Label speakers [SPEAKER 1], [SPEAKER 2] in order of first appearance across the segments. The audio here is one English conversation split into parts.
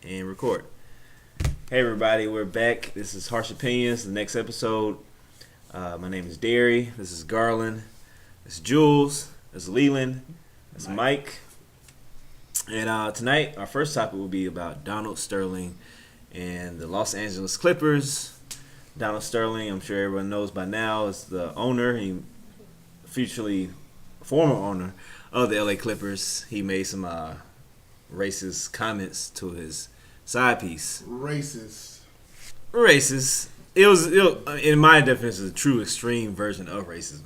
[SPEAKER 1] And record. Hey everybody, we're back. This is Harsh Opinions, the next episode. My name is Derry. This is Garland. This is Jules. This is Leland. This is Mike. And tonight, our first topic will be about Donald Sterling and the Los Angeles Clippers. Donald Sterling, I'm sure everyone knows by now, is the owner. He former owner of the LA Clippers. He made some racist comments to his side piece.
[SPEAKER 2] Racist.
[SPEAKER 1] It was in my definition, a true extreme version of racism.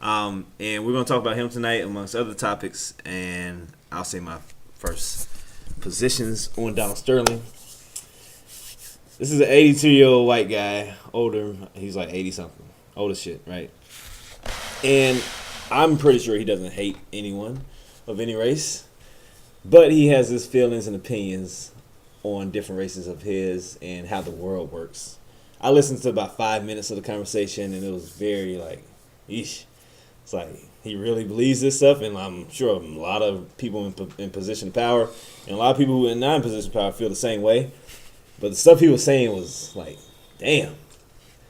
[SPEAKER 1] And we're going to talk about him tonight amongst other topics. And I'll say my first positions on Donald Sterling. This is an 82-year-old white guy, older. He's like 80-something. Old as shit, right? And I'm pretty sure he doesn't hate anyone of any race. But he has his feelings and opinions on different races of his and how the world works. I listened to about 5 minutes of the conversation, and it was very like, eesh. It's like he really believes this stuff, and I'm sure a lot of people in position of power and a lot of people who are not in position of power feel the same way. But the stuff he was saying was like, damn.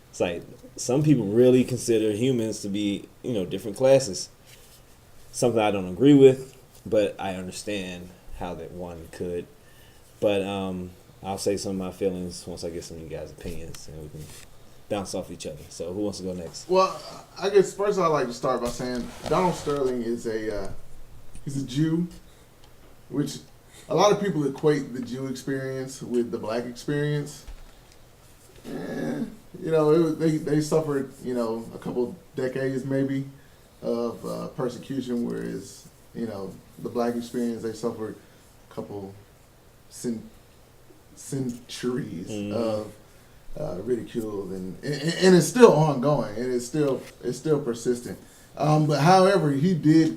[SPEAKER 1] It's like some people really consider humans to be, different classes. Something I don't agree with, but I understand how that one could. But I'll say some of my feelings once I get some of you guys' opinions, and we can bounce off each other. So who wants to go next?
[SPEAKER 2] Well, I guess first I'd like to start by saying Donald Sterling is he's a Jew, which a lot of people equate the Jew experience with the black experience. They suffered, a couple decades maybe of persecution, whereas, the black experience, they suffered a couple centuries of ridicule, and it's still ongoing, and it's still persistent. But however, he came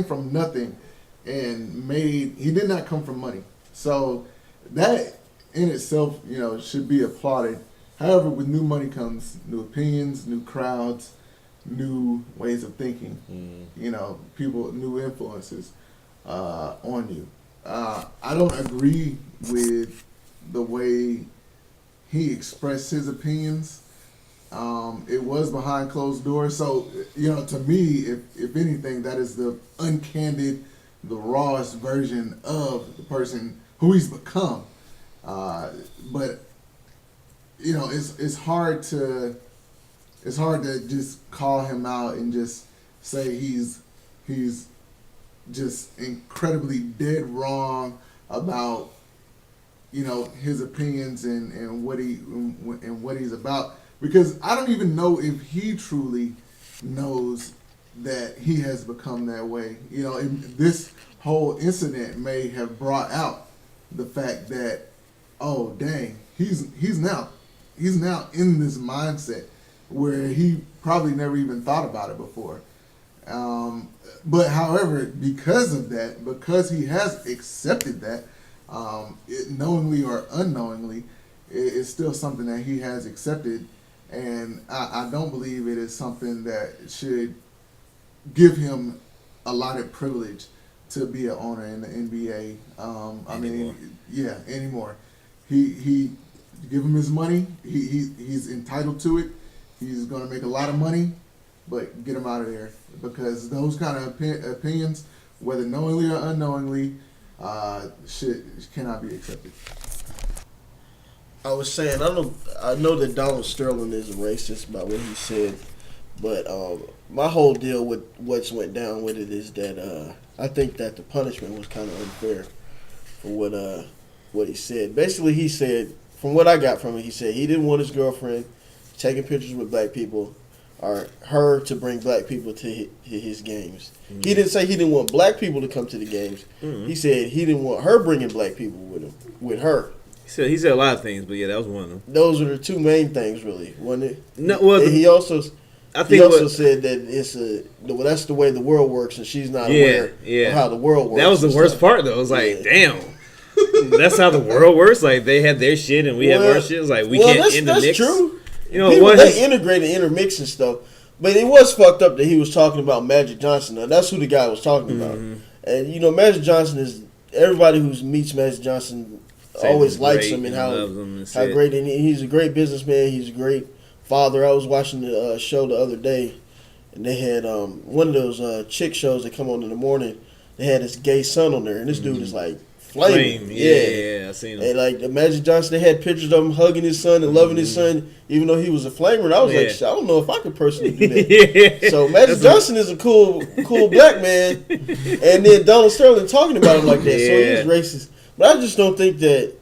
[SPEAKER 2] from nothing and he did not come from money. So that in itself, should be applauded. However, with new money comes new opinions, new crowds, new ways of thinking, people, new influences on you. I don't agree with the way he expressed his opinions. It was behind closed doors. So, to me, if anything, that is the uncandid, the rawest version of the person who he's become. But, it's hard to just call him out and just say he's just incredibly dead wrong about his opinions and what he's about, because I don't even know if he truly knows that he has become that way. This whole incident may have brought out the fact that, oh dang, he's now in this mindset where he probably never even thought about it before. But however, because of that, because he has accepted that, knowingly or unknowingly, it's still something that he has accepted, and I don't believe it is something that should give him a lot of privilege to be an owner in the NBA. Anymore. He give him his money. He's entitled to it. He's going to make a lot of money, but get him out of there, because those kind of opinions, whether knowingly or unknowingly, cannot be accepted.
[SPEAKER 3] I was saying, I know that Donald Sterling is a racist by what he said, but my whole deal with what's went down with it is that I think that the punishment was kind of unfair for what he said. Basically, he said, from what I got from it, he said he didn't want his girlfriend taking pictures with black people or her to bring black people to his games. Mm-hmm. He didn't say he didn't want black people to come to the games. Mm-hmm. He said he didn't want her bringing black people with her.
[SPEAKER 1] He said a lot of things, but yeah, that was one of them.
[SPEAKER 3] Those were the two main things, really, wasn't it?
[SPEAKER 1] No, well,
[SPEAKER 3] he also said that that's the way the world works, and she's not aware of how the world works.
[SPEAKER 1] That was the worst part, though. It was like, damn. That's how the world works. Like, they had their shit and we have our shit. It's like, we can't intermix. That's true.
[SPEAKER 3] They integrate and intermix and stuff. But it was fucked up that he was talking about Magic Johnson. Now, that's who the guy was talking about. And, Magic Johnson is everybody who meets Magic Johnson always likes him and how great, and he's a great businessman. He's a great father. I was watching the show the other day, and they had one of those chick shows that come on in the morning. They had his gay son on there, and this dude is like flaming.
[SPEAKER 1] Yeah, I seen him.
[SPEAKER 3] And like the Magic Johnson, they had pictures of him hugging his son and loving his son, even though he was a flamer. And I was like, I don't know if I could personally do that. So Magic Johnson is a cool black man, and then Donald Sterling talking about him like that. So he is racist. But I just don't think that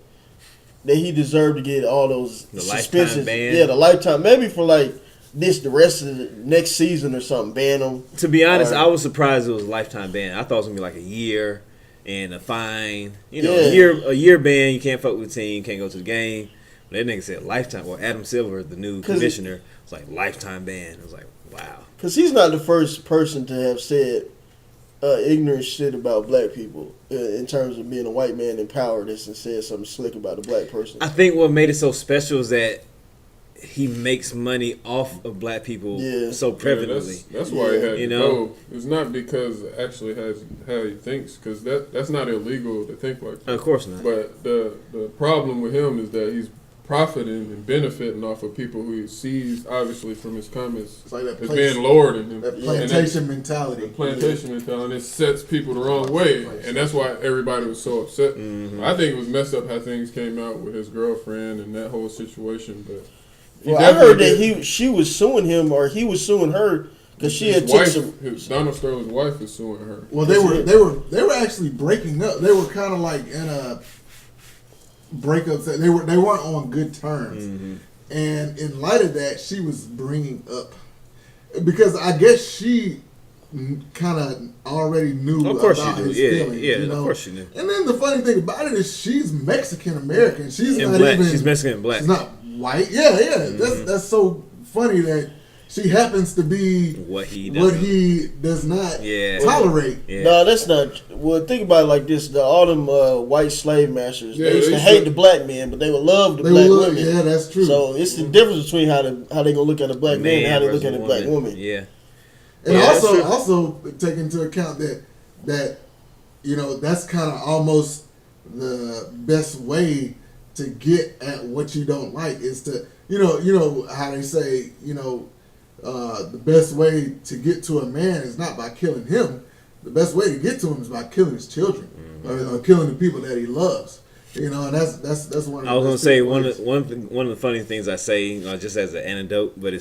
[SPEAKER 3] he deserved to get all those suspensions. Yeah, the lifetime. Maybe for like the rest of the next season or something, ban him.
[SPEAKER 1] To be honest, I was surprised it was a lifetime ban. I thought it was gonna be like a year and a fine. A year ban. You can't fuck with the team. Can't go to the game. But that nigga said lifetime. Well, Adam Silver, the new commissioner, was like lifetime ban. I was like, wow.
[SPEAKER 3] Because he's not the first person to have said ignorant shit about black people in terms of being a white man in power and said something slick about a black person.
[SPEAKER 1] I think what made it so special is that he makes money off of black people so prevalently.
[SPEAKER 4] That's why he had to go. It's not because it actually has how he thinks, because that's not illegal to think like that.
[SPEAKER 1] Of course not.
[SPEAKER 4] But the problem with him is that he's profiting and benefiting off of people who he sees, obviously, from his comments as being lower than him.
[SPEAKER 2] That plantation mentality.
[SPEAKER 4] The plantation mentality. And it sets people the wrong way. And that's why everybody was so upset. Mm-hmm. I think it was messed up how things came out with his girlfriend and that whole situation. But
[SPEAKER 3] I heard that she was suing him, or he was suing her because she had took some.
[SPEAKER 4] Donald Sterling's wife is suing her.
[SPEAKER 2] Well, they were actually breaking up. They were kind of like in a breakup. They weren't on good terms, and in light of that, she was bringing up because I guess she kind of already knew about his feelings.
[SPEAKER 1] Yeah, of course she knew.
[SPEAKER 2] And then the funny thing about it is she's Mexican American. She's
[SPEAKER 1] and
[SPEAKER 2] not
[SPEAKER 1] black.
[SPEAKER 2] even.
[SPEAKER 1] She's Mexican and black.
[SPEAKER 2] She's not white. Yeah. That's so funny that she happens to be what he does not tolerate.
[SPEAKER 1] Yeah.
[SPEAKER 3] No, that's not. Well, think about it like this: all them white slave masters, they used to hate the black men, but they would love the black women.
[SPEAKER 2] Yeah, that's true.
[SPEAKER 3] So it's the difference between how they gonna look at a black man and how they look at a black woman.
[SPEAKER 1] Yeah.
[SPEAKER 2] And also take into account that that's kind of almost the best way to get at what you don't like is to how they say the best way to get to a man is not by killing him. The best way to get to him is by killing his children or killing the people that he loves. And that's one.
[SPEAKER 1] I was gonna say one of the funny things I say just as an anecdote, but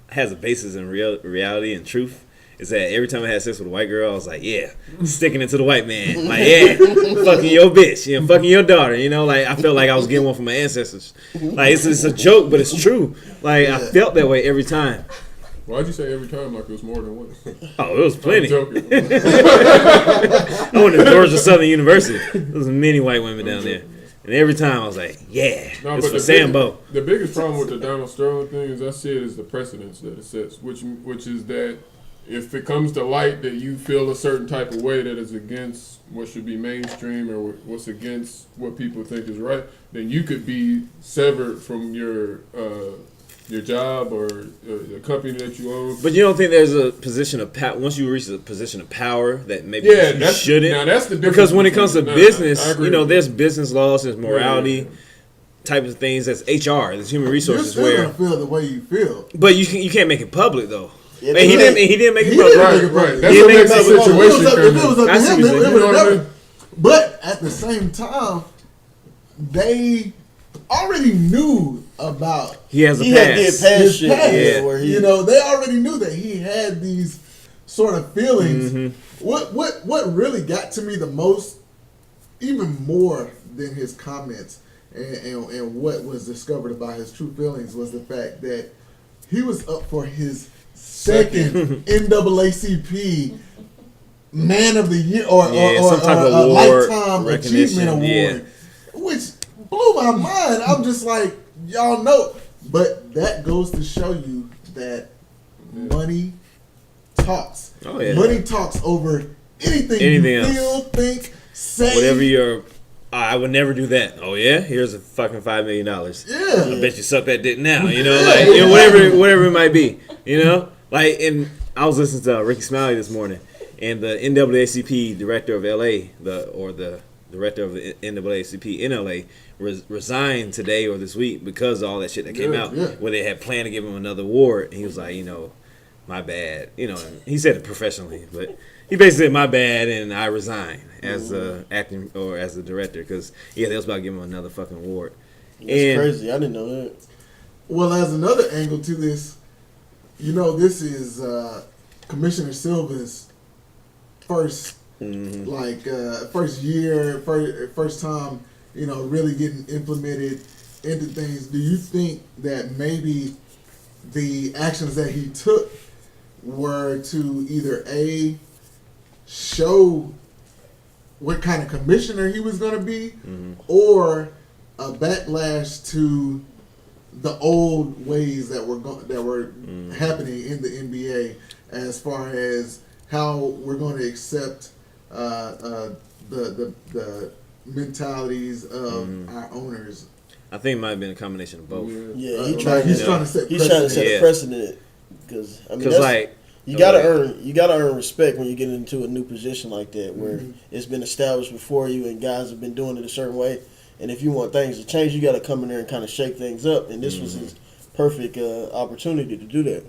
[SPEAKER 1] has a basis in reality and truth. Is that every time I had sex with a white girl, I was like, sticking it to the white man. Like, fucking your bitch, fucking your daughter. Like I felt like I was getting one from my ancestors. Like it's a joke, but it's true. Like I felt that way every time.
[SPEAKER 4] Why'd you say every time like it was more than once?
[SPEAKER 1] Oh, it was plenty.
[SPEAKER 4] I'm joking.
[SPEAKER 1] I went to Georgia Southern University. There was many white women down there. And every time I was like, it's for Sambo.
[SPEAKER 4] The biggest problem with the Donald Sterling thing is I see it as the precedence that it sets, which is that if it comes to light that you feel a certain type of way that is against what should be mainstream or what's against what people think is right, then you could be severed from your job or the company that you own.
[SPEAKER 1] But you don't think there's a position of power, once you reach a position of power that maybe you shouldn't?
[SPEAKER 4] Now that's the difference.
[SPEAKER 1] Because when it comes to business, there's business laws, there's morality. Types of things. That's HR, that's human resources.
[SPEAKER 2] You're still gonna feel the way you feel,
[SPEAKER 1] but you can't make it public though.
[SPEAKER 3] Yeah,
[SPEAKER 1] he didn't make it public.
[SPEAKER 4] Right. That's what makes the situation.
[SPEAKER 2] If it was up to him, it would have never. But at the same time, they already knew about.
[SPEAKER 1] He has a past.
[SPEAKER 2] His past. Where they already knew that he had these sort of feelings. Mm-hmm. What really got to me the most, even more than his comments and what was discovered about his true feelings, was the fact that he was up for his second NAACP Man of the Year or
[SPEAKER 1] some type of
[SPEAKER 2] a Lifetime Achievement Award, which blew my mind. I'm just like, y'all know. But that goes to show you that money talks.
[SPEAKER 1] Oh, yeah.
[SPEAKER 2] Money talks over anything you feel, think, say.
[SPEAKER 1] Whatever I would never do that. Oh yeah, here's a fucking $5 million.
[SPEAKER 2] Yeah,
[SPEAKER 1] I bet you suck that dick now. Whatever it might be. And I was listening to Ricky Smiley this morning, and the NAACP director of LA, the director of the NAACP in LA, resigned today or this week because of all that shit that came out.
[SPEAKER 2] Yeah.
[SPEAKER 1] Where they had planned to give him another award, and he was like, my bad. And he said it professionally, but he basically said, my bad, and I resign as acting or as the director because they was about to give him another fucking award.
[SPEAKER 3] That's crazy. I didn't know that.
[SPEAKER 2] Well, as another angle to this, this is Commissioner Silva's first, first year, first time, really getting implemented into things. Do you think that maybe the actions that he took were to either A, show what kind of commissioner he was going to be, or a backlash to the old ways that were happening in the NBA, as far as how we're going to accept the mentalities of our owners?
[SPEAKER 1] I think it might have been a combination of both.
[SPEAKER 3] Yeah,
[SPEAKER 2] he's trying to set
[SPEAKER 3] a precedent because you gotta earn respect when you get into a new position like that, where it's been established before you and guys have been doing it a certain way. And if you want things to change, you got to come in there and kind of shake things up. And this was his perfect opportunity to do that.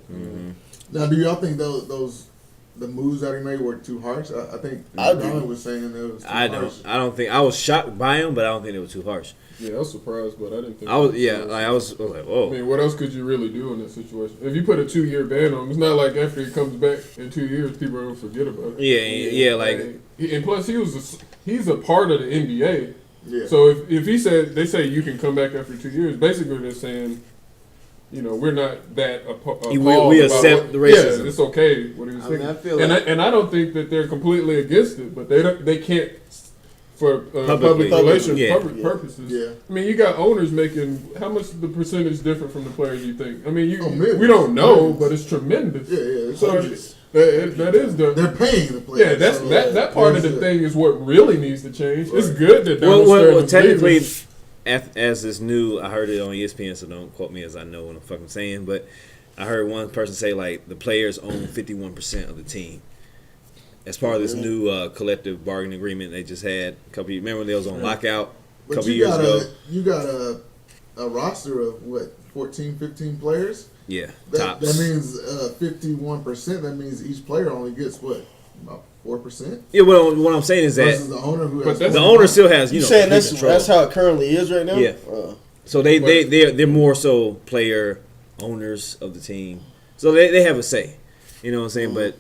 [SPEAKER 2] Now, do y'all think the moves that he made were too harsh? I think Don was saying it was too harsh.
[SPEAKER 1] I don't think I was shocked by him, but I don't think it was too harsh.
[SPEAKER 4] Yeah, I was surprised, but I didn't think.
[SPEAKER 1] I was like, whoa.
[SPEAKER 4] I mean, what else could you really do in that situation? If you put a 2-year ban on him, it's not like after he comes back in 2 years, people are gonna forget about it. And plus, he's a part of the NBA.
[SPEAKER 2] Yeah.
[SPEAKER 4] So if he said, they say you can come back after 2 years, basically they're saying, we're not that appalled.
[SPEAKER 1] We accept the racism.
[SPEAKER 4] Yeah, it's okay what he was thinking. And I don't think that they're completely against it, but they can't, for public relations purposes.
[SPEAKER 2] Yeah.
[SPEAKER 4] I mean, you got owners making, how much the percentage different from the players you think? I mean,
[SPEAKER 2] we
[SPEAKER 4] don't know, but it's tremendous.
[SPEAKER 2] Yeah, it's
[SPEAKER 4] so
[SPEAKER 2] hundreds.
[SPEAKER 4] That is
[SPEAKER 2] they're paying the players.
[SPEAKER 4] Yeah, that part of the thing is what really needs to change. Right. It's good that
[SPEAKER 1] well, technically, as this new, I heard it on ESPN, so don't quote me as I know what I'm fucking saying, but I heard one person say like the players own 51% of the team. As part of this new collective bargaining agreement they just had a couple years. Remember when they was on lockout a couple years ago?
[SPEAKER 2] You got a roster of 14, 15 players?
[SPEAKER 1] Yeah,
[SPEAKER 2] that means 51%. That means each player only gets about 4%.
[SPEAKER 1] Yeah, well, what I'm saying is that
[SPEAKER 2] versus the owner who has
[SPEAKER 1] the owner still has
[SPEAKER 3] you saying that's how it currently is right now.
[SPEAKER 1] Yeah. So they're more so player owners of the team. So they have a say. You know what I'm saying? But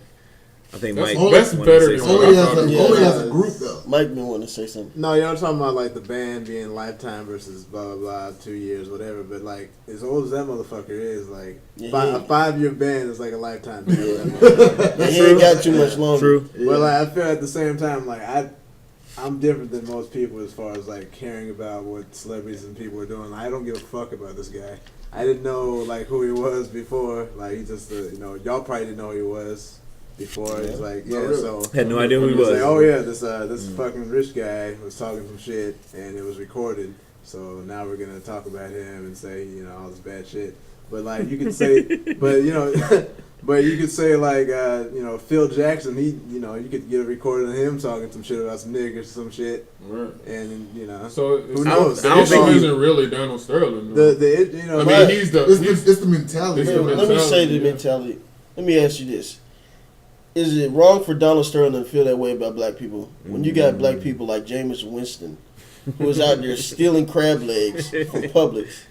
[SPEAKER 1] I think Mike
[SPEAKER 4] that's better.
[SPEAKER 2] Only as a group though.
[SPEAKER 3] Mike been wanting to say something.
[SPEAKER 5] No, y'all talking about like the ban being lifetime versus blah blah blah, 2 years, whatever. But like as old as that motherfucker is, like a 5-year ban is like a lifetime ban.
[SPEAKER 3] He ain't got too much longer.
[SPEAKER 1] True.
[SPEAKER 5] Yeah. But like, I feel at the same time like I'm different than most people as far as like caring about what celebrities and people are doing. Like, I don't give a fuck about this guy. I didn't know like who he was before. Like he just y'all probably didn't know who he was before. It's like so
[SPEAKER 1] had no idea who he was.
[SPEAKER 5] Like, oh yeah, this fucking rich guy was talking some shit and it was recorded. So now we're gonna talk about him and say all this bad shit. But like you could say, but you could say like Phil Jackson. He you could get a recording of him talking some shit about some niggas or some shit.
[SPEAKER 4] Right.
[SPEAKER 5] And
[SPEAKER 4] so
[SPEAKER 5] who knows?
[SPEAKER 4] The issue isn't really Donald Sterling.
[SPEAKER 2] It's the mentality.
[SPEAKER 3] Let me say the mentality. Let me ask you this. Is it wrong for Donald Sterling to feel that way about black people when you got black people like Jameis Winston, who is out there stealing crab legs from Publix?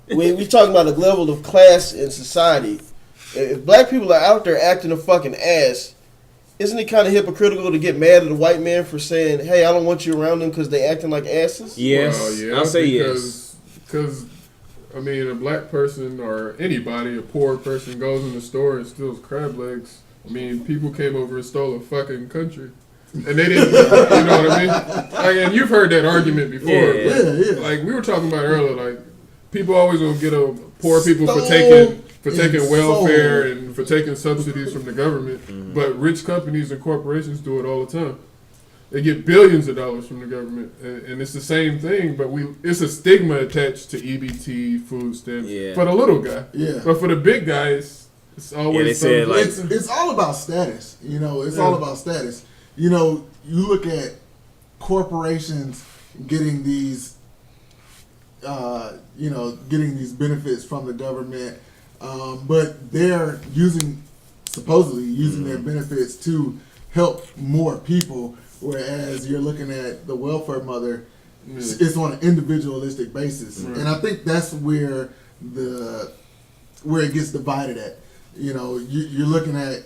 [SPEAKER 3] We talking about a level of class in society. If black people are out there acting a fucking ass, isn't it kind of hypocritical to get mad at a white man for saying, "Hey, I don't want you around them because they acting like asses"?
[SPEAKER 1] Yes, I'll say yes.
[SPEAKER 4] Because I mean, a black person or anybody, a poor person, goes in the store and steals crab legs. I mean, people came over and stole a fucking country. And they didn't, you know what I mean? And you've heard that argument before.
[SPEAKER 2] Yeah.
[SPEAKER 4] Like, we were talking about earlier, like, people always will get poor people for taking welfare and for taking subsidies from the government. But rich companies and corporations do it all the time. They get billions of dollars from the government. And it's the same thing, but it's a stigma attached to EBT, food stamps, for the little guy.
[SPEAKER 2] Yeah.
[SPEAKER 4] But for the big guys, it's always
[SPEAKER 2] it's all about status. It's all about status. You look at corporations getting these, getting these benefits from the government, but they're supposedly using their benefits to help more people, whereas you're looking at the welfare mother, it's on an individualistic basis, and I think that's where it gets divided at. You're looking at,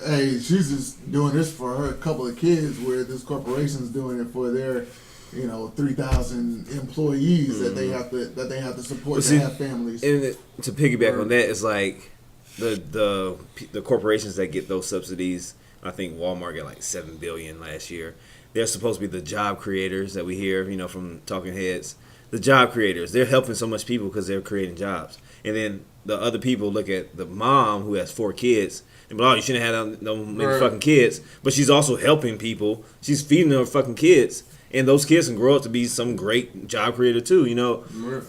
[SPEAKER 2] hey, she's just doing this for her couple of kids, where this corporation's doing it for their 3,000 employees that they have to support to have families.
[SPEAKER 1] And to piggyback on that, it's like the corporations that get those subsidies. I think Walmart got like $7 billion last year. They're supposed to be the job creators that we hear, from talking heads. The job creators, they're helping so much people because they're creating jobs. And then the other people look at the mom who has 4 kids and be like, oh, you shouldn't have no many fucking kids. But she's also helping people. She's feeding her fucking kids. And those kids can grow up to be some great job creator too.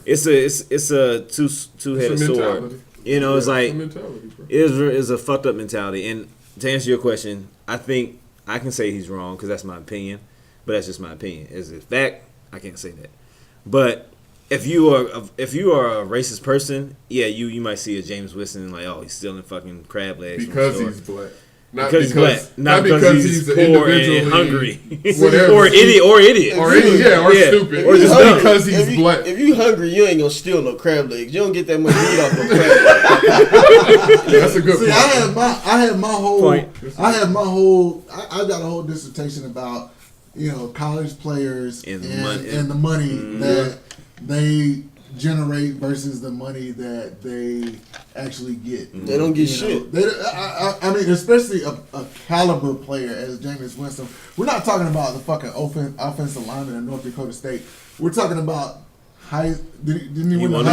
[SPEAKER 1] It's a two-headed sword. It's like it's a fucked up mentality. And to answer your question, I think I can say he's wrong because that's my opinion. But that's just my opinion. As a fact, I can't say that. But if you are a racist person, yeah, you might see a James Winston like, oh, he's stealing fucking crab legs
[SPEAKER 4] because he's black.
[SPEAKER 1] Not because he's black. Not because he's poor and hungry.
[SPEAKER 4] Whatever.
[SPEAKER 1] or idiot.
[SPEAKER 4] Or stupid.
[SPEAKER 1] Or just
[SPEAKER 4] dumb. Because he's black.
[SPEAKER 3] If you hungry, you ain't gonna steal no crab legs. You don't get that much meat off no crab legs.
[SPEAKER 4] That's a good point.
[SPEAKER 2] I had my whole I got a whole dissertation about college players and the money that they generate versus the money that they actually get.
[SPEAKER 3] They don't get shit.
[SPEAKER 2] I mean, especially a caliber player as Jameis Winston. We're not talking about the fucking offensive lineman in North Dakota State. We're talking about didn't he win the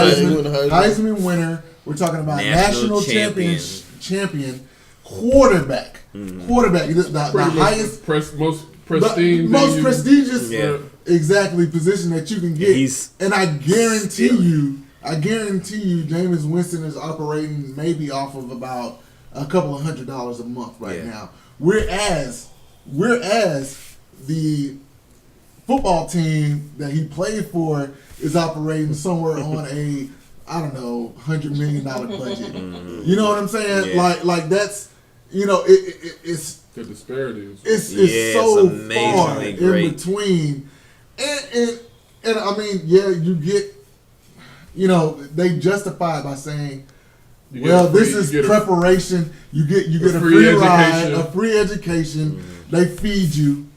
[SPEAKER 2] Heisman winner? We're talking about national champion quarterback. Quarterback. The highest,
[SPEAKER 4] most prestigious.
[SPEAKER 2] Exactly, position that you can get. And I guarantee you, Jameis Winston is operating maybe off of about a couple of $100 a month right now. Whereas the football team that he played for is operating somewhere on a $100 million budget. You know what I'm saying?
[SPEAKER 1] Yeah.
[SPEAKER 2] Like that's it's
[SPEAKER 4] the disparity
[SPEAKER 2] is so far in between. And I mean, you get, they justify it by saying, this is preparation. You get a free ride, a free education. Mm-hmm. They feed you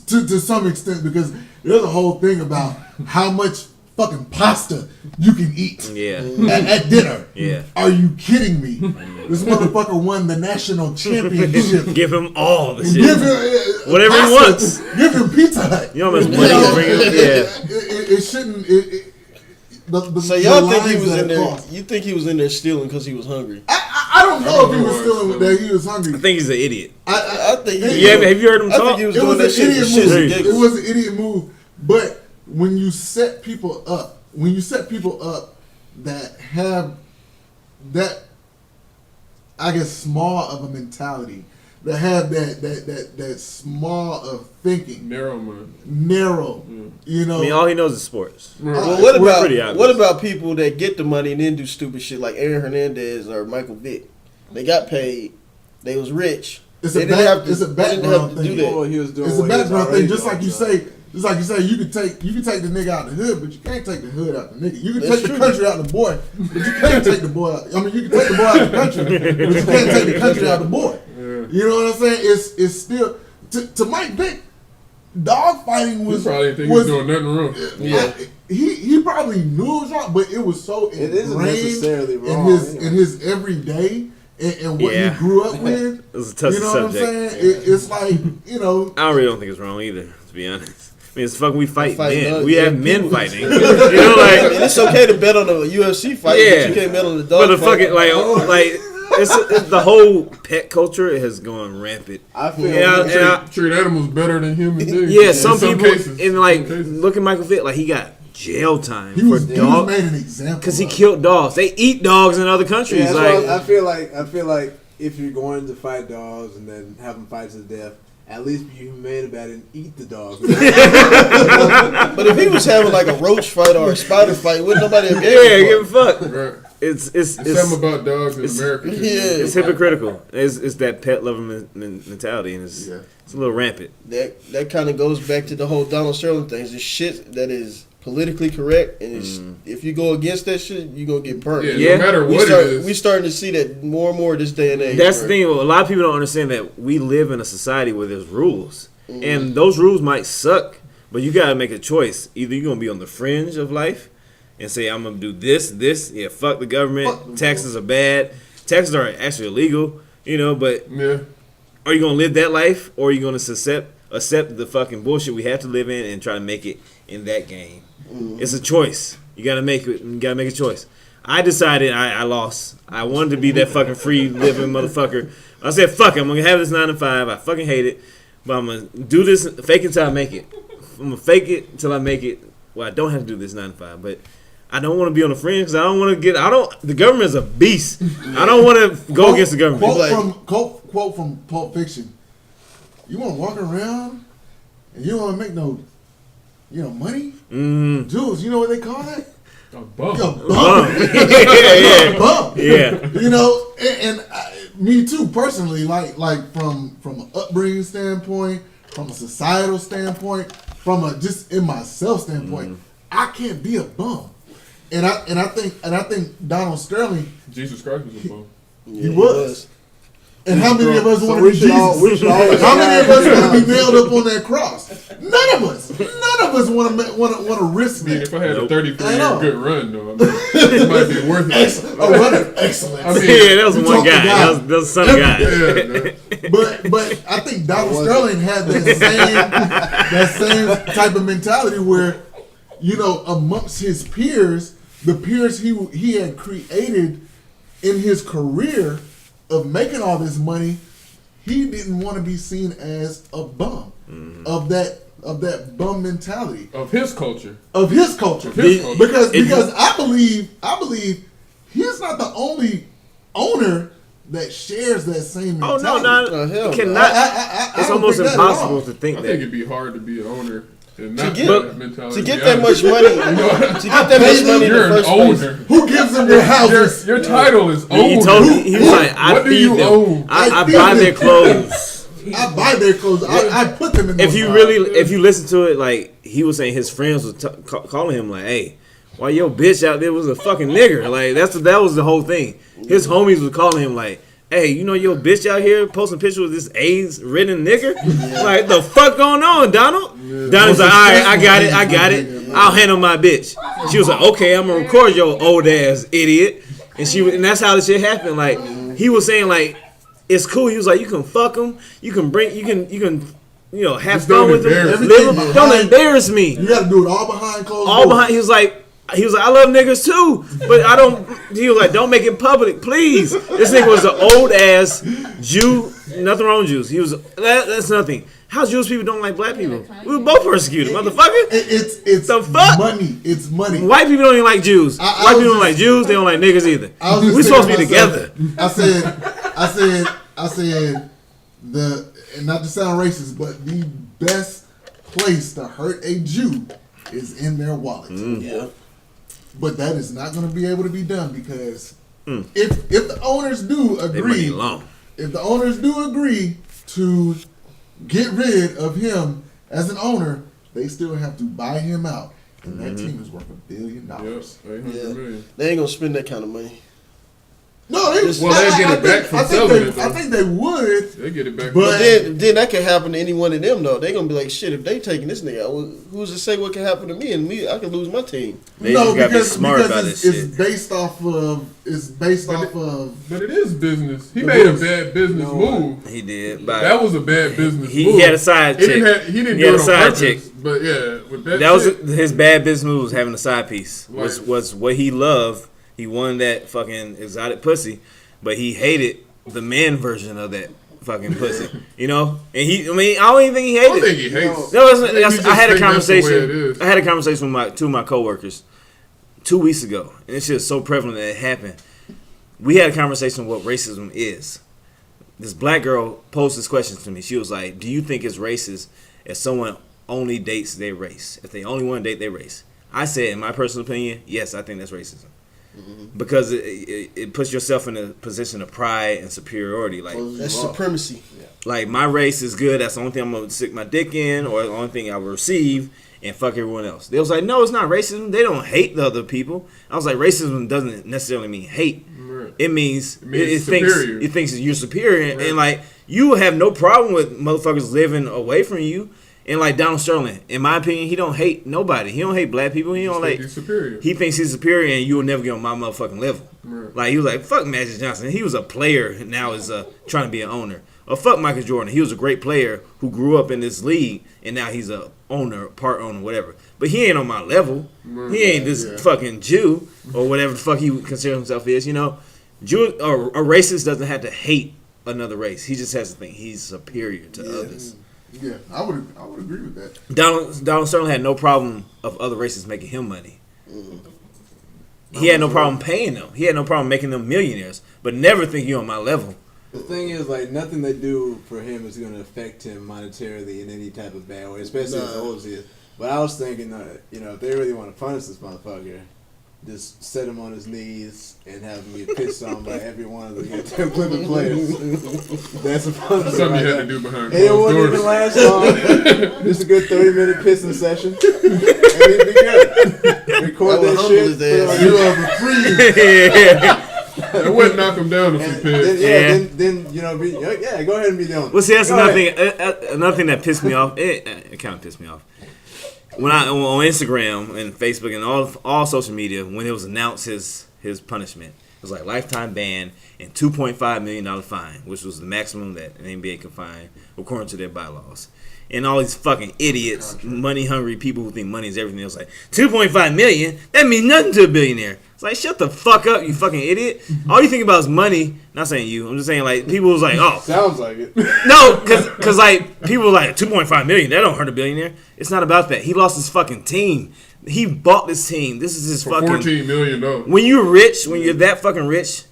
[SPEAKER 2] to some extent because there's a whole thing about how much fucking pasta you can eat at dinner. Yeah. Are you kidding me? This motherfucker won the national championship.
[SPEAKER 1] Give him all the shit. Whatever pasta, he wants.
[SPEAKER 2] Give him Pizza Hut.
[SPEAKER 1] You know how much money you bring him?
[SPEAKER 2] Yeah. It shouldn't.
[SPEAKER 3] So y'all think he was in there? You think he was in there stealing because he was hungry?
[SPEAKER 2] I don't know if he was stealing that he was hungry.
[SPEAKER 1] I think he's an idiot.
[SPEAKER 3] I think.
[SPEAKER 1] Have you heard him talk?
[SPEAKER 3] I think he was doing that shit for shits and giggles.
[SPEAKER 2] It was an idiot move, but when you set people up that have that, I guess, small of a mentality, that have that small of thinking,
[SPEAKER 4] narrow mind,
[SPEAKER 2] I mean,
[SPEAKER 1] all he knows is sports.
[SPEAKER 3] Well, what about people that get the money and then do stupid shit like Aaron Hernandez or Michael Vick? They got paid, they was rich.
[SPEAKER 2] It's a background thing. It's a background thing, just like you say. Just like you say, you can take the nigga out the hood, but you can't take the hood out the nigga. You can take the country out the boy, but you can't take the boy out. I mean, you can take the boy out the country, but you can't take the country out the boy. Yeah. You know what I'm saying? It's still to Mike Vick, dog fighting was.
[SPEAKER 4] He probably didn't think he was doing nothing wrong.
[SPEAKER 2] Yeah, he probably knew it was wrong, but it was so ingrained in his everyday. And what he grew up with.
[SPEAKER 1] It was a tough subject.
[SPEAKER 2] You know what I'm saying? It's like,
[SPEAKER 1] I really don't think it's wrong either, to be honest. I mean, it's fucking, we fight men. We have men fighting.
[SPEAKER 3] It's okay to bet on a UFC fight, but you can't bet on the dog
[SPEAKER 1] fight.
[SPEAKER 3] But
[SPEAKER 1] the fucking, it's the whole pet culture has gone rampant.
[SPEAKER 5] I feel
[SPEAKER 4] treat animals better than human beings.
[SPEAKER 1] Yeah, some people, cases, look at Michael Vick, like, he got jail time for dogs. He was
[SPEAKER 2] made an example
[SPEAKER 1] because he killed dogs. They eat dogs in other countries.
[SPEAKER 5] Yeah, I feel like if you're going to fight dogs and then have them fight to the death, at least be humane about it and eat the dog.
[SPEAKER 3] But if he was having like a roach fight or a spider fight, wouldn't nobody have
[SPEAKER 1] Yeah, give a fuck.
[SPEAKER 4] Right.
[SPEAKER 1] It's
[SPEAKER 4] Something about dogs in
[SPEAKER 1] it's-
[SPEAKER 4] America.
[SPEAKER 3] Yeah.
[SPEAKER 1] it's hypocritical. It's that pet lover mentality, and it's
[SPEAKER 2] Yeah.
[SPEAKER 1] it's a little rampant.
[SPEAKER 3] That kind of goes back to the whole Donald Sterling thing. It's shit that is politically correct, and it's, if you go against that shit, you gonna get burnt.
[SPEAKER 1] Yeah.
[SPEAKER 4] No matter
[SPEAKER 3] we
[SPEAKER 4] what
[SPEAKER 3] start,
[SPEAKER 4] it is.
[SPEAKER 3] we starting to see that more and more this day and age.
[SPEAKER 1] That's the thing. A lot of people don't understand that we live in a society where there's rules,
[SPEAKER 3] Mm-hmm.
[SPEAKER 1] and those rules might suck, but you gotta make a choice. Either you're gonna be on the fringe of life and say, I'm gonna do this. Yeah, fuck the government.
[SPEAKER 2] Fuck them,
[SPEAKER 1] Taxes are bad. Taxes are actually illegal, but
[SPEAKER 4] Yeah.
[SPEAKER 1] are you gonna live that life, or are you gonna accept the fucking bullshit we have to live in and try to make it in that game? It's a choice. You gotta make it. You gotta make a choice. I decided I lost. I wanted to be that fucking free living motherfucker. I said, fuck it, I'm gonna have this 9 to 5. I fucking hate it, but I'm gonna do this, fake it till I make it. I'm gonna fake it till I make it. Well, I don't have to do this 9 to 5, but I don't want to be on the fringe because I don't want to get. The government is a beast. I don't want to go against the government.
[SPEAKER 2] Quote from Pulp Fiction. You want to walk around and you don't want to make no, money? Jules, you know what they call that?
[SPEAKER 4] A bum.
[SPEAKER 2] A bum.
[SPEAKER 1] yeah,
[SPEAKER 2] A bum.
[SPEAKER 1] yeah.
[SPEAKER 2] And me too, personally, like from an upbringing standpoint, from a societal standpoint, from a just in myself standpoint, I can't be a bum. And I think Donald Sterling,
[SPEAKER 4] Jesus Christ was a bum.
[SPEAKER 3] Yeah,
[SPEAKER 2] he was. And how many of us
[SPEAKER 5] So
[SPEAKER 2] want to
[SPEAKER 5] we
[SPEAKER 2] be
[SPEAKER 5] should all-
[SPEAKER 2] Jesus?
[SPEAKER 5] we should always
[SPEAKER 2] How many of us
[SPEAKER 5] have-
[SPEAKER 2] want to be nailed up on that cross? None of us. None of us want to risk
[SPEAKER 4] I mean,
[SPEAKER 2] that.
[SPEAKER 4] if I had a
[SPEAKER 1] Nope.
[SPEAKER 4] 33-year
[SPEAKER 2] I know.
[SPEAKER 4] good run, though, I mean, it might be worth it.
[SPEAKER 2] Excellent. A run of excellence.
[SPEAKER 4] I mean,
[SPEAKER 1] Yeah, that was
[SPEAKER 2] You
[SPEAKER 1] one
[SPEAKER 2] talk to
[SPEAKER 1] guy.
[SPEAKER 2] God.
[SPEAKER 1] That was some guy.
[SPEAKER 4] Yeah, man.
[SPEAKER 2] But I think Donald Sterling had that same type of mentality where, amongst his peers, the peers he had created in his career of making all this money, he didn't want to be seen as a bum of that bum mentality
[SPEAKER 4] Of his culture.
[SPEAKER 2] of his culture.
[SPEAKER 4] His culture.
[SPEAKER 2] Because I believe he's not the only owner that shares that same
[SPEAKER 1] Oh
[SPEAKER 2] mentality.
[SPEAKER 1] no,
[SPEAKER 3] Oh, hell
[SPEAKER 1] you cannot.
[SPEAKER 2] I
[SPEAKER 1] It's
[SPEAKER 2] don't
[SPEAKER 1] almost
[SPEAKER 2] think that at
[SPEAKER 1] impossible
[SPEAKER 2] all.
[SPEAKER 1] to
[SPEAKER 4] I
[SPEAKER 1] think
[SPEAKER 4] think
[SPEAKER 1] that.
[SPEAKER 4] it'd be hard to be an owner and not
[SPEAKER 3] get-
[SPEAKER 4] have that mentality.
[SPEAKER 3] To get
[SPEAKER 4] be
[SPEAKER 3] that
[SPEAKER 4] honest.
[SPEAKER 3] much money, to get that much money in
[SPEAKER 4] You're
[SPEAKER 3] the
[SPEAKER 4] an
[SPEAKER 3] first
[SPEAKER 4] owner.
[SPEAKER 3] place.
[SPEAKER 2] Who gives them their houses?
[SPEAKER 4] Your title is owner.
[SPEAKER 1] He told me, he was like, I
[SPEAKER 4] What do
[SPEAKER 1] feed
[SPEAKER 4] you
[SPEAKER 1] them.
[SPEAKER 4] own?
[SPEAKER 1] I
[SPEAKER 2] feed
[SPEAKER 1] buy
[SPEAKER 2] them.
[SPEAKER 1] their clothes.
[SPEAKER 2] I buy their clothes. I put them in.
[SPEAKER 1] If
[SPEAKER 2] those
[SPEAKER 1] you
[SPEAKER 2] houses.
[SPEAKER 1] if you listen to it, like he was saying, his friends was calling him like, "Hey, why your bitch out there was a fucking nigger?" Like that was the whole thing. His homies was calling him like, "Hey, your bitch out here posting pictures with this AIDS-ridden nigger? Like the fuck going on, Donald?" Donald's like, "All right, I got it. I'll handle my bitch." She was like, "Okay, I'm gonna record your old ass idiot," and that's how the shit happened. Like he was saying like. It's cool. He was like, you can fuck them. You can have
[SPEAKER 4] Just
[SPEAKER 1] fun
[SPEAKER 4] don't
[SPEAKER 1] with them.
[SPEAKER 4] embarrass
[SPEAKER 2] me.
[SPEAKER 1] Don't
[SPEAKER 2] Behind-
[SPEAKER 1] embarrass me.
[SPEAKER 2] you got to do it all behind closed
[SPEAKER 1] All
[SPEAKER 2] doors.
[SPEAKER 1] behind. He was like, I love niggas too, but I don't. He was like, don't make it public, please. This nigga was an old ass Jew. Nothing wrong with Jews. He was. That's nothing. How Jewish people don't like black people? We were both persecuted, motherfucker.
[SPEAKER 2] It's
[SPEAKER 1] The fuck?
[SPEAKER 2] money. It's money.
[SPEAKER 1] White people don't even like Jews.
[SPEAKER 2] I
[SPEAKER 1] White
[SPEAKER 2] was
[SPEAKER 1] people don't
[SPEAKER 2] just-
[SPEAKER 1] like Jews. They don't like niggas either.
[SPEAKER 2] I was just
[SPEAKER 1] We supposed to be
[SPEAKER 2] thinking myself,
[SPEAKER 1] together.
[SPEAKER 2] I said and not to sound racist, but the best place to hurt a Jew is in their wallet.
[SPEAKER 3] Yeah.
[SPEAKER 2] But that is not going to be able to be done because if the owners do
[SPEAKER 1] They money
[SPEAKER 2] agree,
[SPEAKER 1] long.
[SPEAKER 2] if the owners do agree to get rid of him as an owner, they still have to buy him out, and that team is worth $1 billion.
[SPEAKER 4] Yes, 800
[SPEAKER 3] Yeah.
[SPEAKER 4] million.
[SPEAKER 3] They ain't gonna spend that kind of money.
[SPEAKER 2] No, they
[SPEAKER 4] Well, they'll get it back from selling it, though.
[SPEAKER 2] I think they would.
[SPEAKER 4] They get it back.
[SPEAKER 2] But-
[SPEAKER 3] But then that could happen to any one of them though. They gonna be like, shit. If they taking this nigga, out, who's to say what can happen to me? And me, I can lose my team.
[SPEAKER 1] They just gotta be smart
[SPEAKER 2] because
[SPEAKER 1] about
[SPEAKER 2] it's,
[SPEAKER 1] this
[SPEAKER 2] it's
[SPEAKER 1] shit.
[SPEAKER 2] based off of
[SPEAKER 4] But it is business. He made a bad business move.
[SPEAKER 1] He did. But
[SPEAKER 4] That was a bad business
[SPEAKER 1] he
[SPEAKER 4] move.
[SPEAKER 1] had a side
[SPEAKER 4] He
[SPEAKER 1] chick.
[SPEAKER 4] didn't
[SPEAKER 1] He
[SPEAKER 4] do
[SPEAKER 1] had
[SPEAKER 4] it
[SPEAKER 1] a
[SPEAKER 4] on
[SPEAKER 1] side
[SPEAKER 4] purpose.
[SPEAKER 1] chick.
[SPEAKER 4] But yeah, with that,
[SPEAKER 1] That was
[SPEAKER 4] shit,
[SPEAKER 1] his bad business move. Was having a side piece. Was
[SPEAKER 4] Like-
[SPEAKER 1] was what he loved. He wanted that fucking exotic pussy, but he hated the man version of that fucking pussy. And I don't even think he
[SPEAKER 4] I
[SPEAKER 1] hated.
[SPEAKER 4] don't think
[SPEAKER 1] it.
[SPEAKER 4] he hates.
[SPEAKER 1] That wasn't.
[SPEAKER 4] I think he just
[SPEAKER 1] I had a
[SPEAKER 4] think that's the way it
[SPEAKER 1] conversation.
[SPEAKER 4] is.
[SPEAKER 1] I had a conversation with two of my coworkers 2 weeks ago, and it's just so prevalent that it happened. We had a conversation of what racism is. this black girl posed this question to me. She was like, "Do you think it's racist if someone only dates their race? If they only want to date their race?" I said, in my personal opinion, yes, I think that's racism. Because it puts yourself in a position of pride and superiority. Like
[SPEAKER 3] That's supremacy.
[SPEAKER 1] like my race is good. That's the only thing I'm gonna stick my dick in, or the only thing I will receive, and fuck everyone else. They was like, no, it's not racism. They don't hate the other people. I was like, racism doesn't necessarily mean hate.
[SPEAKER 4] Right.
[SPEAKER 1] It means it
[SPEAKER 4] superior.
[SPEAKER 1] thinks you're superior,
[SPEAKER 4] Right.
[SPEAKER 1] and like you have no problem with motherfuckers living away from you. And like Donald Sterling, in my opinion, he don't hate nobody. He don't hate black people. He don't
[SPEAKER 4] Think
[SPEAKER 1] like.
[SPEAKER 4] he's superior.
[SPEAKER 1] He thinks he's superior, and you will never get on my motherfucking level.
[SPEAKER 4] Right.
[SPEAKER 1] Like he was like, fuck Magic Johnson. He was a player, now is trying to be an owner. Or fuck Michael Jordan. He was a great player who grew up in this league, and now he's a owner, part owner, whatever. But he ain't on my level. He ain't this fucking Jew or whatever the fuck he would consider himself is. You know, Jew or a racist doesn't have to hate another race. He just has to think he's superior to others.
[SPEAKER 2] Yeah, I would agree with that.
[SPEAKER 1] Donald Sterling had no problem of other races making him money. He had no problem paying them. He had no problem making them millionaires. But never think you on my level.
[SPEAKER 5] The thing is, like, nothing they do for him is going to affect him monetarily in any type of bad way, especially as old as he is. But I was thinking, if they really want to punish this motherfucker, just set him on his knees and have him get pissed on by every one of the Clipper players. That's a punishment.
[SPEAKER 4] Something
[SPEAKER 5] right
[SPEAKER 4] you had
[SPEAKER 5] there.
[SPEAKER 4] to do behind
[SPEAKER 5] And it
[SPEAKER 4] closed
[SPEAKER 5] wouldn't even
[SPEAKER 4] doors.
[SPEAKER 5] last long. Just a good 30-minute pissing session. And he'd be good. Record
[SPEAKER 3] That would
[SPEAKER 5] that
[SPEAKER 3] humble
[SPEAKER 5] shit.
[SPEAKER 3] his
[SPEAKER 5] put it
[SPEAKER 3] ass.
[SPEAKER 5] on
[SPEAKER 2] You
[SPEAKER 5] YouTube.
[SPEAKER 2] have a free.
[SPEAKER 4] It wouldn't knock him down if he pissed.
[SPEAKER 5] Then go ahead and be the owner.
[SPEAKER 1] Well, see, that's
[SPEAKER 5] Go
[SPEAKER 1] another
[SPEAKER 5] ahead.
[SPEAKER 1] thing. Another thing that pissed me off. It kind of pissed me off. When I on Instagram and Facebook and all social media, when it was announced his punishment, it was like lifetime ban and $2.5 million fine, which was the maximum that an NBA can fine according to their bylaws. And all these fucking idiots, money hungry people who think money is everything. It was like $2.5 million. That means nothing to a billionaire. It's like, shut the fuck up, you fucking idiot. All you think about is money. Not saying you. I'm just saying like people was like, oh,
[SPEAKER 5] Sounds like it.
[SPEAKER 1] no, cause like people were like $2.5 million. That don't hurt a billionaire. It's not about that. He lost his fucking team. He bought this team. This is his
[SPEAKER 4] For
[SPEAKER 1] fucking.
[SPEAKER 4] $14 million.
[SPEAKER 1] When you're rich, when you're that fucking rich,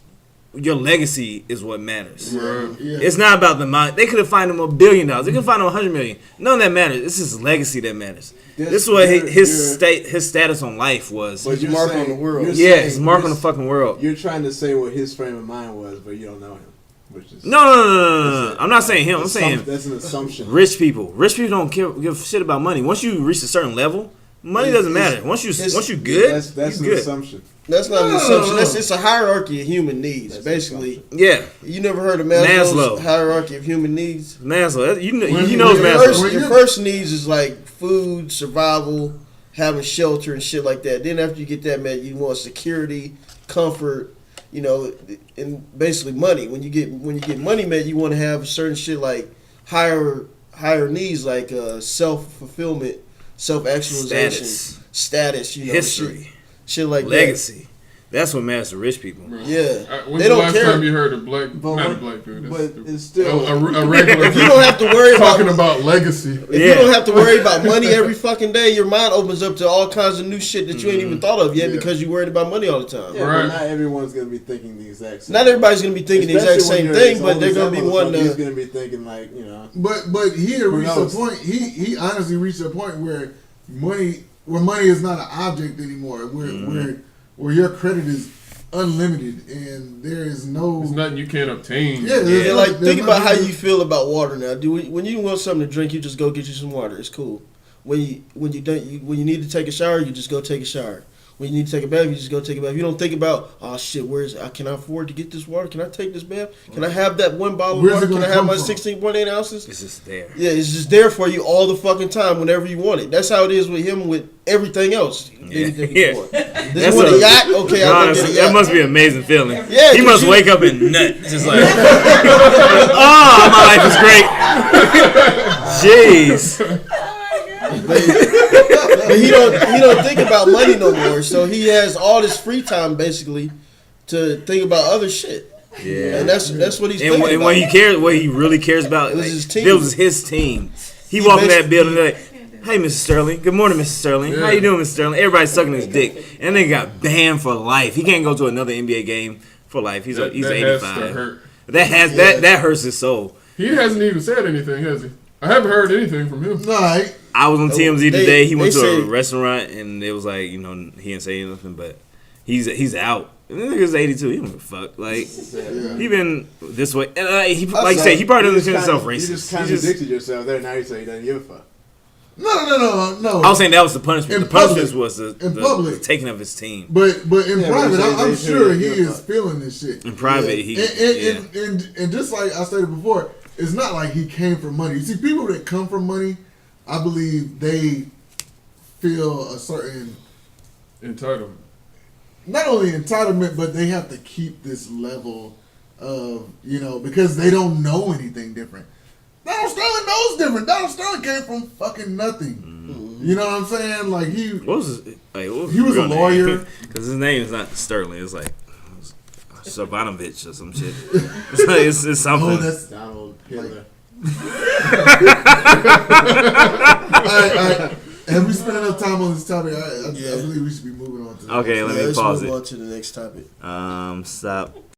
[SPEAKER 1] your legacy is what matters.
[SPEAKER 4] Right.
[SPEAKER 2] Yeah.
[SPEAKER 1] It's not about the money. They could have fined him $1 billion. They could have fined him $100 million. None of that matters. It's his legacy that matters. This is what his status on life was.
[SPEAKER 5] But you're
[SPEAKER 3] mark on
[SPEAKER 5] saying-
[SPEAKER 3] the world.
[SPEAKER 5] you're
[SPEAKER 1] Yeah,
[SPEAKER 5] saying-
[SPEAKER 1] it's mark on
[SPEAKER 5] you're-
[SPEAKER 1] the fucking world.
[SPEAKER 5] You're trying to say what his frame of mind was, but you don't know him. Which is
[SPEAKER 1] No. I'm not saying him. I'm saying
[SPEAKER 5] that's an assumption.
[SPEAKER 1] rich people. Rich people don't give a shit about money. Once you reach a certain level, money doesn't matter. Once you good,
[SPEAKER 5] That's
[SPEAKER 1] you
[SPEAKER 5] an
[SPEAKER 1] good.
[SPEAKER 5] assumption.
[SPEAKER 3] That's not an assumption. It's a hierarchy of human needs,
[SPEAKER 5] That's
[SPEAKER 3] basically.
[SPEAKER 1] Yeah,
[SPEAKER 3] You never heard of Maslow's
[SPEAKER 1] Maslow.
[SPEAKER 3] hierarchy of human needs?
[SPEAKER 1] Maslow. He
[SPEAKER 2] When-
[SPEAKER 1] knows
[SPEAKER 2] when-
[SPEAKER 1] Maslow.
[SPEAKER 3] Your first needs is like food, survival, having shelter and shit like that. Then after you get that met, you want security, comfort, and basically money. When you get money met, you want to have certain shit like higher needs like self-fulfillment, self-actualization, status,
[SPEAKER 1] History,
[SPEAKER 3] shit like
[SPEAKER 1] legacy. That's what matters to rich people.
[SPEAKER 3] that. Yeah.
[SPEAKER 4] When's
[SPEAKER 3] They
[SPEAKER 4] the
[SPEAKER 3] don't
[SPEAKER 4] last
[SPEAKER 3] care.
[SPEAKER 4] time you heard a black,
[SPEAKER 5] But
[SPEAKER 4] not a
[SPEAKER 5] what-
[SPEAKER 4] black dude,
[SPEAKER 5] but
[SPEAKER 4] that's
[SPEAKER 5] it's still-
[SPEAKER 4] a regular
[SPEAKER 3] If you don't have to worry
[SPEAKER 4] talking
[SPEAKER 3] about
[SPEAKER 4] about legacy.
[SPEAKER 3] If you don't have to worry about money every fucking day, your mind opens up to all kinds of new shit that you ain't even thought of yet
[SPEAKER 2] Yeah.
[SPEAKER 3] because you worried about money all the time.
[SPEAKER 5] Yeah,
[SPEAKER 4] Right.
[SPEAKER 5] but not everyone's gonna be thinking the exact same.
[SPEAKER 3] Not everybody's gonna be thinking the exact
[SPEAKER 5] Especially
[SPEAKER 3] same
[SPEAKER 5] when you're
[SPEAKER 3] thing,
[SPEAKER 5] as
[SPEAKER 3] but
[SPEAKER 5] old
[SPEAKER 3] they're
[SPEAKER 5] as
[SPEAKER 3] gonna
[SPEAKER 5] that
[SPEAKER 3] be wanting
[SPEAKER 5] motherfucker, He's
[SPEAKER 3] to.
[SPEAKER 5] gonna be thinking like,
[SPEAKER 2] But he had
[SPEAKER 5] Who
[SPEAKER 2] reached a
[SPEAKER 5] knows?
[SPEAKER 2] point. He honestly reached a point where money is not an object anymore. Where your credit is unlimited and there is no.
[SPEAKER 4] There's nothing you can't obtain.
[SPEAKER 2] Yeah, there's
[SPEAKER 3] Yeah,
[SPEAKER 2] no-
[SPEAKER 3] like
[SPEAKER 2] there's
[SPEAKER 3] think about how
[SPEAKER 2] nothing-
[SPEAKER 3] you feel about water now. When you want something to drink, you just go get you some water. It's cool. When you need to take a shower, you just go take a shower. When you need to take a bath, you just go take a bath. You don't think about, oh shit, can I afford to get this water? Can I take this bath? Can I have that one bottle of
[SPEAKER 2] Where's
[SPEAKER 3] water?
[SPEAKER 2] it
[SPEAKER 3] Can
[SPEAKER 2] gonna
[SPEAKER 3] I have
[SPEAKER 2] come
[SPEAKER 3] my
[SPEAKER 2] from?
[SPEAKER 3] 16.8 ounces?
[SPEAKER 1] It's just there.
[SPEAKER 3] Yeah, it's just there for you all the fucking time whenever you want it. That's how it is with him with everything else. Anything
[SPEAKER 1] Yeah.
[SPEAKER 3] you want. This
[SPEAKER 1] That's
[SPEAKER 3] one
[SPEAKER 1] a-
[SPEAKER 3] a yacht? Okay, I'll go get a
[SPEAKER 1] Honestly,
[SPEAKER 3] yacht.
[SPEAKER 1] that must be an amazing feeling.
[SPEAKER 3] Yeah,
[SPEAKER 1] he
[SPEAKER 3] 'cause
[SPEAKER 1] must
[SPEAKER 3] you-
[SPEAKER 1] wake up and nut, just like, oh, my life is great. Jeez.
[SPEAKER 3] But he don't think about money no more. So he has all this free time basically to think about other shit.
[SPEAKER 1] Yeah.
[SPEAKER 3] And that's what he's
[SPEAKER 1] And
[SPEAKER 3] thinking
[SPEAKER 1] when,
[SPEAKER 3] about.
[SPEAKER 1] what he cares, what he really cares about,
[SPEAKER 3] It was
[SPEAKER 1] like,
[SPEAKER 3] his team.
[SPEAKER 1] It was his team. He
[SPEAKER 3] He
[SPEAKER 1] walked in that
[SPEAKER 3] basically-
[SPEAKER 1] building like, "Hey, Mr. Sterling. Good morning, Mr. Sterling. How
[SPEAKER 4] Yeah.
[SPEAKER 1] you doing, Mr. Sterling?" Everybody's sucking his dick, and they got banned for life. He can't go to another NBA game for life. He's
[SPEAKER 4] That has to
[SPEAKER 1] 85.
[SPEAKER 4] hurt.
[SPEAKER 1] That hurts his soul.
[SPEAKER 4] He hasn't even said anything, has he? I haven't heard anything from him.
[SPEAKER 2] No,
[SPEAKER 1] I was on TMZ today. He went to
[SPEAKER 3] say-
[SPEAKER 1] a restaurant and it was like, he didn't say anything, but he's out. The nigga's 82. He don't give a fuck. Like he been this way. And he like you say, he probably doesn't consider himself racist.
[SPEAKER 5] You just contradicted yourself there. Now you say he doesn't give a fuck.
[SPEAKER 2] no.
[SPEAKER 1] I was saying that was the punishment.
[SPEAKER 2] In
[SPEAKER 1] The punishment
[SPEAKER 2] public.
[SPEAKER 1] was
[SPEAKER 2] In
[SPEAKER 1] the
[SPEAKER 2] public.
[SPEAKER 1] taking of his team.
[SPEAKER 2] But in
[SPEAKER 5] Yeah,
[SPEAKER 2] private,
[SPEAKER 5] but
[SPEAKER 2] I'm
[SPEAKER 5] they
[SPEAKER 2] sure
[SPEAKER 5] say
[SPEAKER 2] he
[SPEAKER 5] he
[SPEAKER 2] is
[SPEAKER 5] give a
[SPEAKER 2] feeling this shit.
[SPEAKER 1] In private,
[SPEAKER 2] And just like I stated before, it's not like he came from money. You see, people that come from money, I believe they feel a certain,
[SPEAKER 4] Entitlement.
[SPEAKER 2] not only entitlement, but they have to keep this level of, because they don't know anything different. Donald Sterling knows different. Donald Sterling came from fucking nothing. You know what I'm saying? Like he
[SPEAKER 1] What was
[SPEAKER 2] He was a lawyer.
[SPEAKER 1] Because his name is not Sterling. It's like Savanovich or some shit. It's, like, it's something.
[SPEAKER 2] Oh, that's
[SPEAKER 5] Donald Hitler.
[SPEAKER 2] all right. Have we spent enough time on this topic? I
[SPEAKER 3] Yeah.
[SPEAKER 2] believe we should be moving on to.
[SPEAKER 1] Okay, let me
[SPEAKER 3] let's
[SPEAKER 1] pause
[SPEAKER 3] move
[SPEAKER 1] it.
[SPEAKER 3] on to the next topic.
[SPEAKER 1] Stop.